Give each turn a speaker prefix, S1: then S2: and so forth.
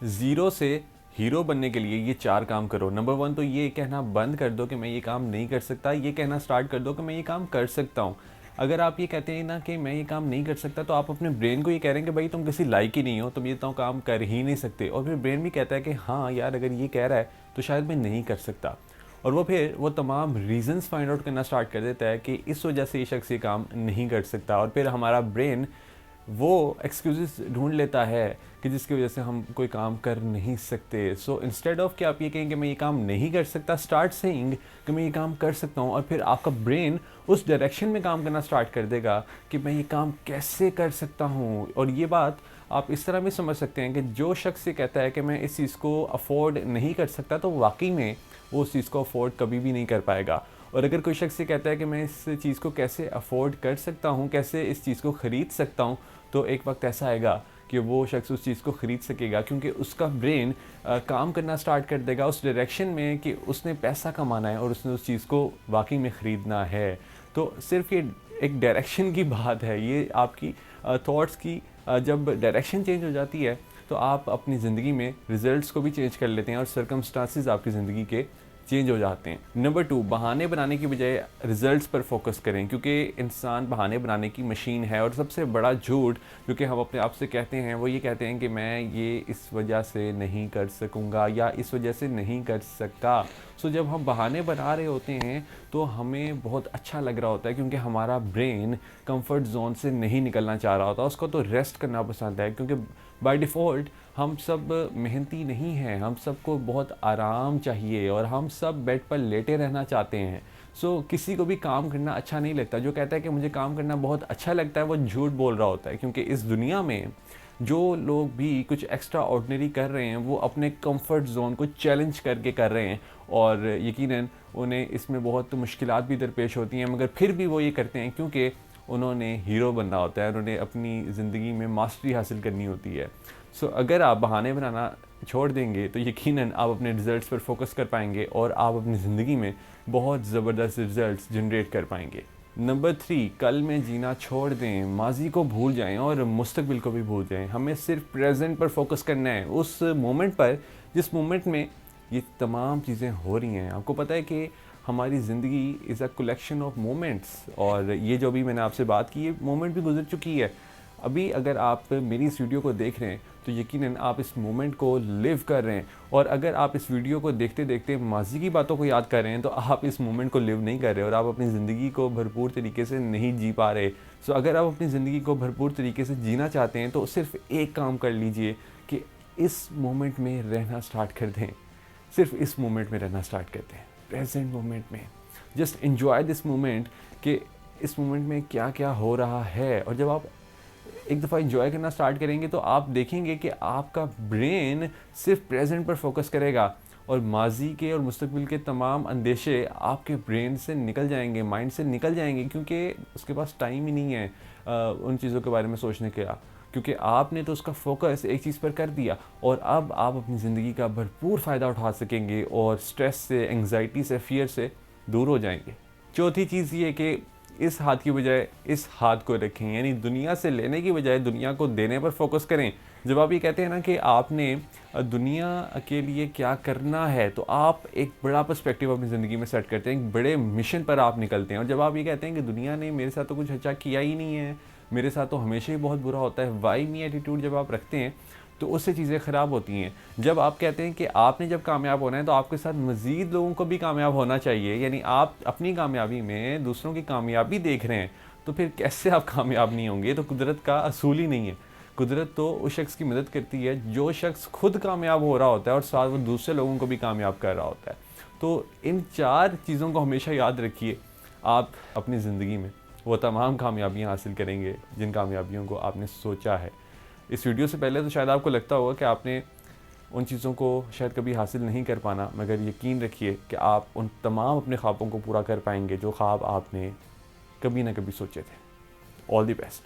S1: Zero से hero बनने के लिए ये 4 काम करो। नंबर 1 तो ये कहना बंद कर दो कि मैं ये काम नहीं कर सकता, ये कहना स्टार्ट कर दो कि मैं ये काम कर सकता हूँ। अगर आप ये कहते हैं ना कि मैं ये काम नहीं कर सकता, तो आप अपने ब्रेन को ये कह रहे हैं कि भाई तुम किसी लायक ही नहीं हो, तुम ये तो काम कर ही नहीं सकते। और फिर ब्रेन भी कहता है कि हाँ यार, अगर ये कह रहा है तो शायद मैं नहीं कर सकता। और वो फिर वो तमाम रीज़न्स फाइंड आउट करना स्टार्ट कर देता है कि इस वजह से ये शख्स ये काम नहीं कर सकता। और फिर हमारा ब्रेन वो एक्सक्यूज़ेस ढूंढ लेता है कि जिसकी वजह से हम कोई काम कर नहीं सकते। सो इंस्टेड ऑफ कि आप ये कहें कि मैं ये काम नहीं कर सकता, स्टार्ट सेइंग कि मैं ये काम कर सकता हूँ। और फिर आपका ब्रेन उस डायरेक्शन में काम करना स्टार्ट कर देगा कि मैं ये काम कैसे कर सकता हूँ। और ये बात आप इस तरह भी समझ सकते हैं कि जो शख्स ये कहता है कि मैं इस चीज़ को अफोर्ड नहीं कर सकता, तो वाकई में वो उस चीज़ को अफोर्ड कभी भी नहीं कर पाएगा। और अगर कोई शख्स ये कहता है कि मैं इस चीज़ को कैसे अफोर्ड कर सकता हूँ, कैसे इस चीज़ को ख़रीद सकता हूँ, तो एक वक्त ऐसा आएगा कि वो शख्स उस चीज़ को ख़रीद सकेगा, क्योंकि उसका ब्रेन काम करना स्टार्ट कर देगा उस डायरेक्शन में कि उसने पैसा कमाना है और उसने उस चीज़ को वाकई में ख़रीदना है। तो सिर्फ ये एक डायरेक्शन की बात है, ये आपकी थॉट्स की जब डायरेक्शन चेंज हो जाती है तो आप अपनी ज़िंदगी में रिज़ल्ट्स को भी चेंज कर लेते हैं और सर्कमस्टांसेस आपकी ज़िंदगी के चेंज हो जाते हैं। नंबर 2, बहाने बनाने की बजाय रिजल्ट्स पर फोकस करें, क्योंकि इंसान बहाने बनाने की मशीन है। और सबसे बड़ा झूठ जो कि हम अपने आप से कहते हैं वो ये कहते हैं कि मैं ये इस वजह से नहीं कर सकूँगा या इस वजह से नहीं कर सकता। सो जब हम बहाने बना रहे होते हैं तो हमें बहुत अच्छा लग रहा होता है, क्योंकि हमारा ब्रेन कंफर्ट जोन से नहीं निकलना चाह रहा होता, उसको तो रेस्ट करना पसंद है। क्योंकि बाय डिफ़ॉल्ट हम सब मेहनती नहीं हैं, हम सबको बहुत आराम चाहिए और हम सब बेड पर लेटे रहना चाहते हैं। सो किसी को भी काम करना अच्छा नहीं लगता। जो कहता है कि मुझे काम करना बहुत अच्छा लगता है, वो झूठ बोल रहा होता है। क्योंकि इस दुनिया में जो लोग भी कुछ एक्स्ट्रा ऑर्डिनरी कर रहे हैं वो अपने कंफर्ट जोन को चैलेंज करके कर रहे हैं, और यकीनन उन्हें इसमें बहुत मुश्किलात भी दरपेश होती हैं, मगर फिर भी वो ये करते हैं क्योंकि उन्होंने हीरो बनना होता है, उन्होंने अपनी ज़िंदगी में मास्टरी हासिल करनी होती है। सो अगर आप बहाने बनाना छोड़ देंगे तो यकीनन आप अपने रिज़ल्ट्स पर फोकस कर पाएंगे और आप अपनी ज़िंदगी में बहुत ज़बरदस्त रिज़ल्ट्स जनरेट कर पाएंगे। नंबर 3, कल में जीना छोड़ दें, माजी को भूल जाएं और मुस्तकबिल को भी भूल जाएं। हमें सिर्फ प्रेजेंट पर फोकस करना है, उस मोमेंट पर जिस मोमेंट में ये तमाम चीज़ें हो रही हैं। आपको पता है कि हमारी ज़िंदगी is a collection of moments, और ये जो भी मैंने आपसे बात की ये मोमेंट भी गुजर चुकी है। अभी अगर आप मेरी इस वीडियो को देख रहे हैं तो यकीनन आप इस मोमेंट को लिव कर रहे हैं, और अगर आप इस वीडियो को देखते देखते माजी की बातों को याद कर रहे हैं तो आप इस मोमेंट को लिव नहीं कर रहे और आप अपनी ज़िंदगी को भरपूर तरीके से नहीं जी पा रहे। सो अगर आप अपनी ज़िंदगी को भरपूर तरीके से जीना चाहते हैं तो सिर्फ एक काम कर लीजिए कि इस मोमेंट में रहना स्टार्ट कर दें। सिर्फ इस मोमेंट में रहना स्टार्ट कर दें, प्रेजेंट मोमेंट में। जस्ट एन्जॉय दिस मोमेंट कि इस मोमेंट में क्या क्या हो रहा है। और जब आप एक दफ़ा एंजॉय करना स्टार्ट करेंगे तो आप देखेंगे कि आपका ब्रेन सिर्फ प्रेजेंट पर फोकस करेगा और माजी के और मुस्तकबिल के तमाम अंदेशे आपके ब्रेन से निकल जाएंगे, माइंड से निकल जाएंगे, क्योंकि उसके पास टाइम ही नहीं है उन चीज़ों के बारे में सोचने का, क्योंकि आपने तो उसका फोकस एक चीज़ पर कर दिया। और अब आप अपनी ज़िंदगी का भरपूर फ़ायदा उठा सकेंगे और स्ट्रेस से, एंग्जाइटी से, फियर से दूर हो जाएंगे। चौथी चीज़ ये कि इस हाथ की बजाय इस हाथ को रखें, यानी दुनिया से लेने की बजाय दुनिया को देने पर फोकस करें। जब आप ये कहते हैं ना कि आपने दुनिया के लिए क्या करना है, तो आप एक बड़ा पर्सपेक्टिव अपनी ज़िंदगी में सेट करते हैं, एक बड़े मिशन पर आप निकलते हैं। और जब आप ये कहते हैं कि दुनिया ने मेरे साथ तो कुछ अच्छा किया ही नहीं है, मेरे साथ तो हमेशा ही बहुत बुरा होता है, वाई मी एटीट्यूड जब आप रखते हैं तो उससे चीज़ें ख़राब होती हैं। जब आप कहते हैं कि आपने जब कामयाब होना है तो आपके साथ मज़ीद लोगों को भी कामयाब होना चाहिए, यानी आप अपनी कामयाबी में दूसरों की कामयाबी देख रहे हैं, तो फिर कैसे आप कामयाब नहीं होंगे? तो कुदरत का असूल ही नहीं है। कुदरत तो उस शख्स की मदद करती है जो शख्स खुद कामयाब हो रहा होता है और साथ वो दूसरे लोगों को भी कामयाब कर रहा होता है। तो इन 4 चीज़ों को हमेशा याद रखिए, आप अपनी ज़िंदगी में वो तमाम कामयाबियाँ हासिल करेंगे जिन कामयाबियों को आपने सोचा है। इस वीडियो से पहले तो शायद आपको लगता होगा कि आपने उन चीज़ों को शायद कभी हासिल नहीं कर पाना, मगर यकीन रखिए कि आप उन तमाम अपने ख्वाबों को पूरा कर पाएंगे जो ख्वाब आपने कभी ना कभी सोचे थे। All the best.